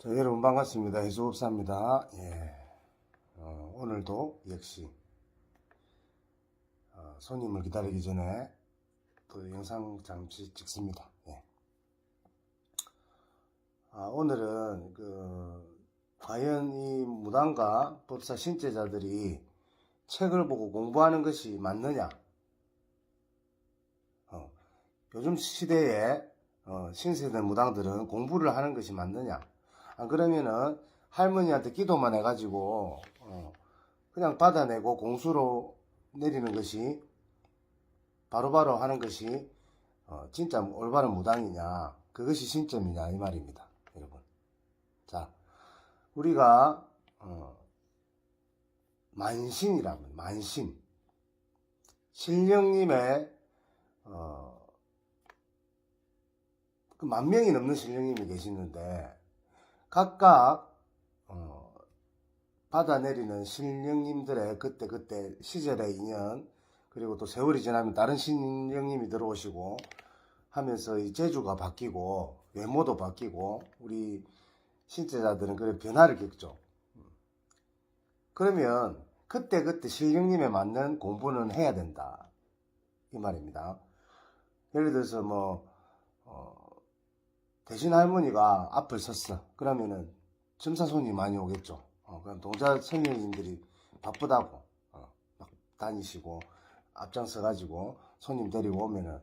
자, 여러분 반갑습니다. 해수업사입니다. 예. 오늘도 역시 손님을 기다리기 전에 또 영상 잠시 찍습니다. 예. 오늘은 과연 이 무당과 법사 신제자들이 책을 보고 공부하는 것이 맞느냐? 요즘 시대에 신세대 무당들은 공부를 하는 것이 맞느냐? 안 그러면은 할머니한테 기도만 해가지고 그냥 받아내고 공수로 내리는 것이 바로바로 하는 것이 진짜 올바른 무당이냐, 그것이 신점이냐 이 말입니다, 여러분. 자, 우리가 만신이라면 만신 신령님의 그 10,000명이 넘는 신령님이 계시는데 각각 받아내리는 신령님들의 그때 시절의 인연, 그리고 또 세월이 지나면 다른 신령님이 들어오시고 하면서 이 재주가 바뀌고 외모도 바뀌고 우리 신제자들은 그런 변화를 겪죠. 그러면 그때 신령님에 맞는 공부는 해야 된다 이 말입니다. 예를 들어서 대신 할머니가 앞을 섰어. 그러면은 점사 손이 많이 오겠죠. 그럼 동자 선녀님들이 바쁘다고 막 다니시고 앞장서 가지고 손님 데리고 오면은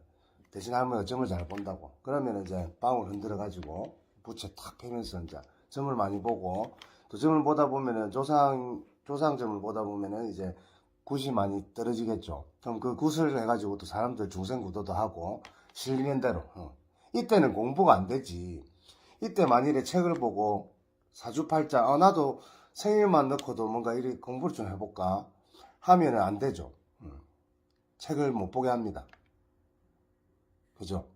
대신 할머니가 점을 잘 본다고. 그러면은 이제 빵을 흔들어 가지고 부채 탁 펴면서 이제 점을 많이 보고, 또 점을 보다 보면은 조상점을 보다 보면은 이제 굿이 많이 떨어지겠죠. 그럼 그 굿을 해가지고 또 사람들 중생구도도 하고 실년대로. 이때는 공부가 안 되지. 이때 만일에 책을 보고 사주팔자, 나도 생일만 넣고도 뭔가 이렇게 공부를 좀 해볼까 하면은 안 되죠. 책을 못 보게 합니다. 그죠?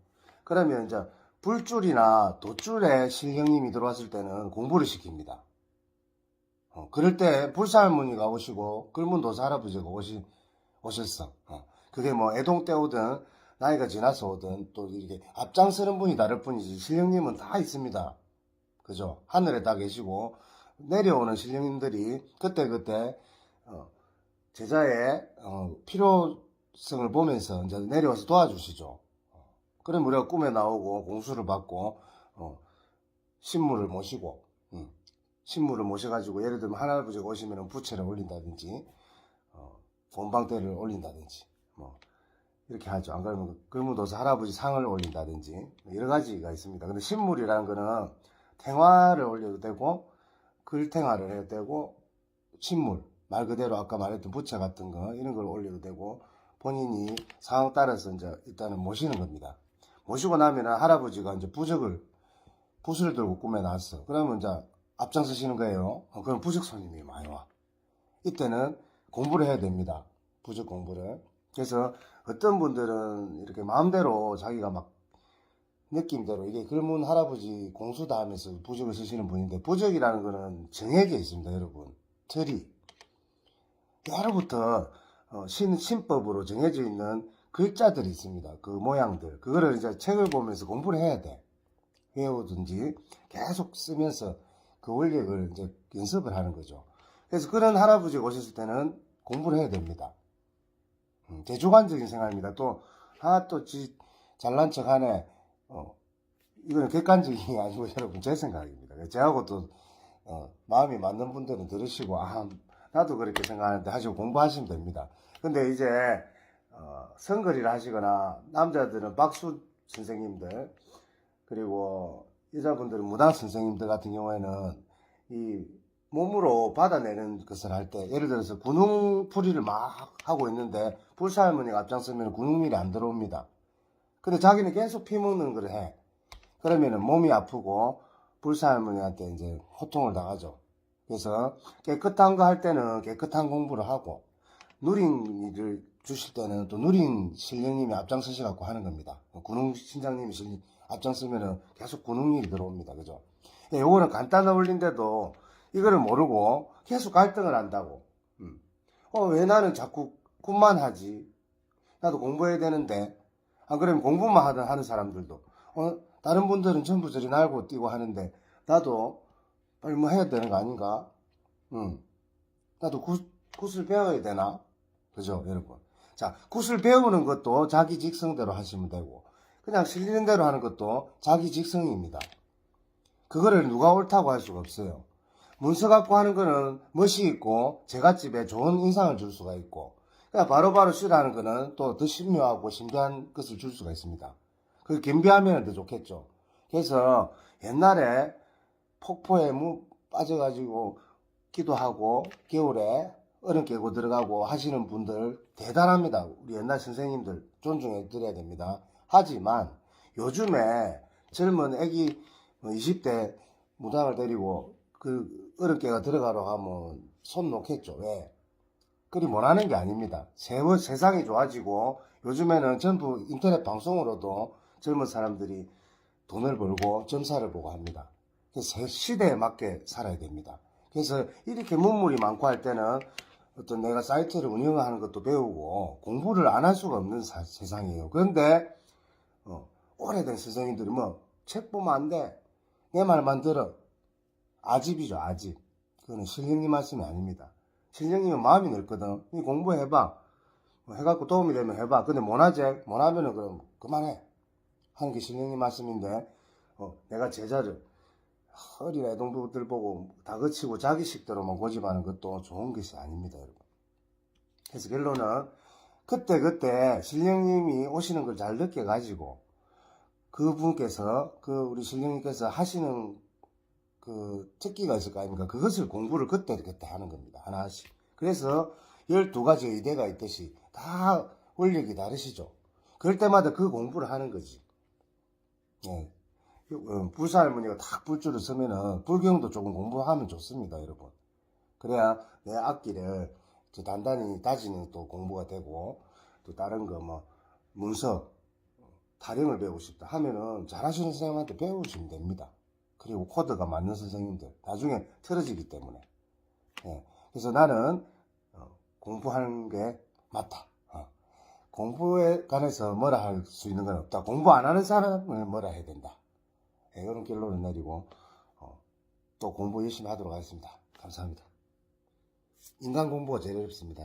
그러면 이제 불줄이나 돛줄에 신령님이 들어왔을 때는 공부를 시킵니다. 그럴 때 불사할머니가 오시고 끌문도사 할아버지가 오셨어. 그게 애동 때 오든 나이가 지나서 오든 또 이렇게 앞장서는 분이 다를 뿐이지 신령님은 다 있습니다. 그죠? 하늘에 다 계시고 내려오는 신령님들이 그때 제자의 필요성을 보면서 이제 내려와서 도와주시죠. 그럼 우리가 꿈에 나오고 공수를 받고 신물을 모시고 신물을 모셔가지고 예를 들면 할아버지가 오시면 부채를 올린다든지 본방대를 올린다든지 이렇게 하죠. 안 그러면 끌무도사 할아버지 상을 올린다든지 여러 가지가 있습니다. 근데 신물이라는 거는 탱화를 올려도 되고 글탱화를 해도 되고 신물, 말 그대로 아까 말했던 부채 같은 거 이런 걸 올려도 되고 본인이 상황 따라서 이제 일단은 모시는 겁니다. 모시고 나면은 할아버지가 이제 붓을 들고 꿈에 나왔어. 그러면 이제 앞장서시는 거예요. 그럼 부적 손님이 많이 와. 이때는 공부를 해야 됩니다. 부적 공부를. 그래서 어떤 분들은 이렇게 마음대로 자기가 막 느낌대로 이게 글문 할아버지 공수다 하면서 부적을 쓰시는 분인데, 부적이라는 거는 정액에 있습니다, 여러분. 틀이. 여로부터 신법으로 정해져 있는 글자들이 있습니다. 그 모양들. 그거를 이제 책을 보면서 공부를 해야 돼. 외우든지 계속 쓰면서 그 원력을 이제 연습을 하는 거죠. 그래서 그런 할아버지가 오셨을 때는 공부를 해야 됩니다. 대주관적인 생각입니다. 또 잘난 척 하네. 이거는 객관적인 게 아니고 여러분 제 생각입니다. 저하고 또 마음이 맞는 분들은 들으시고 나도 그렇게 생각하는데 하시고 공부하시면 됩니다. 근데 이제 성거리를 하시거나 남자들은 박수 선생님들, 그리고 여자분들은 무당 선생님들 같은 경우에는 이 몸으로 받아내는 것을 할 때, 예를 들어서 군웅풀이를 막 하고 있는데 불사할머니가 앞장서면 군웅밀이 안 들어옵니다. 근데 자기는 계속 피먹는 걸 해. 그러면은 몸이 아프고 불사할머니한테 이제 호통을 당하죠. 그래서 깨끗한 거 할 때는 깨끗한 공부를 하고, 누린 일을 주실 때는 또 누린 신령님이 앞장서셔갖고 하는 겁니다. 군웅 신장님이 앞장서면은 계속 군웅일이 들어옵니다. 그죠? 요거는 간단한 원리인데도 이거를 모르고 계속 갈등을 한다고. 왜 나는 자꾸 꿈만 하지? 나도 공부해야 되는데. 안 그러면 공부만 하는 사람들도 다른 분들은 전부 저리 날고 뛰고 하는데 나도 빨리 뭐 해야 되는 거 아닌가? 나도 굿을 배워야 되나? 그죠, 여러분? 자, 굿을 배우는 것도 자기 직성대로 하시면 되고, 그냥 실리는 대로 하는 것도 자기 직성입니다. 그거를 누가 옳다고 할 수가 없어요. 문서 갖고 하는 거는 멋이 있고, 제갓집에 좋은 인상을 줄 수가 있고, 그냥 바로바로 싫어하는 거는 또 더 신묘하고 신비한 것을 줄 수가 있습니다. 그 겸비하면 더 좋겠죠. 그래서 옛날에 폭포에 빠져가지고 기도하고 겨울에 얼음 깨고 들어가고 하시는 분들 대단합니다. 우리 옛날 선생님들 존중해 드려야 됩니다. 하지만 요즘에 젊은 애기 20대 무당을 데리고 그 얼음 깨가 들어가러 가면 손 놓겠죠. 왜? 그리 못하는 게 아닙니다. 세상이 좋아지고 요즘에는 전부 인터넷 방송으로도 젊은 사람들이 돈을 벌고 점사를 보고 합니다. 그래서 시대에 맞게 살아야 됩니다. 그래서 이렇게 문물이 많고 할 때는 어떤 내가 사이트를 운영하는 것도 배우고 공부를 안 할 수가 없는 세상이에요. 그런데 오래된 선생님들이 책 보면 안 돼. 내 말만 들어. 아집이죠, 아집. 그거는 신령님 말씀이 아닙니다. 신령님은 마음이 넓거든. 이 공부해봐. 해갖고 도움이 되면 해봐. 근데 못하지? 못하면은 그럼 그만해. 하는 게 신령님 말씀인데, 내가 제자를 어린 애동들 보고 다 거치고 자기 식대로만 고집하는 것도 좋은 것이 아닙니다, 여러분. 그래서 결론은 그때 신령님이 오시는 걸 잘 느껴가지고 그분께서 우리 신령님께서 하시는 그 특기가 있을 거 아닙니까? 그것을 공부를 그때 하는 겁니다. 하나씩. 그래서 12가지 의대가 있듯이 다 원력이 다르시죠. 그럴 때마다 그 공부를 하는 거지. 예. 불사할머니가 딱 불줄을 서면은 불경도 조금 공부하면 좋습니다, 여러분. 그래야 내 악기를 단단히 다지는 또 공부가 되고, 또 다른 거 문서 타령을 배우고 싶다 하면은 잘하시는 선생님한테 배우시면 됩니다. 그리고 코드가 맞는 선생님들 나중에 틀어지기 때문에. 예. 그래서 나는 공부하는 게 맞다. 공부에 관해서 뭐라 할 수 있는 건 없다. 공부 안 하는 사람을 뭐라 해야 된다. 예, 이런 결론을 내리고 또 공부 열심히 하도록 하겠습니다. 감사합니다. 인간 공부가 제일 어렵습니다.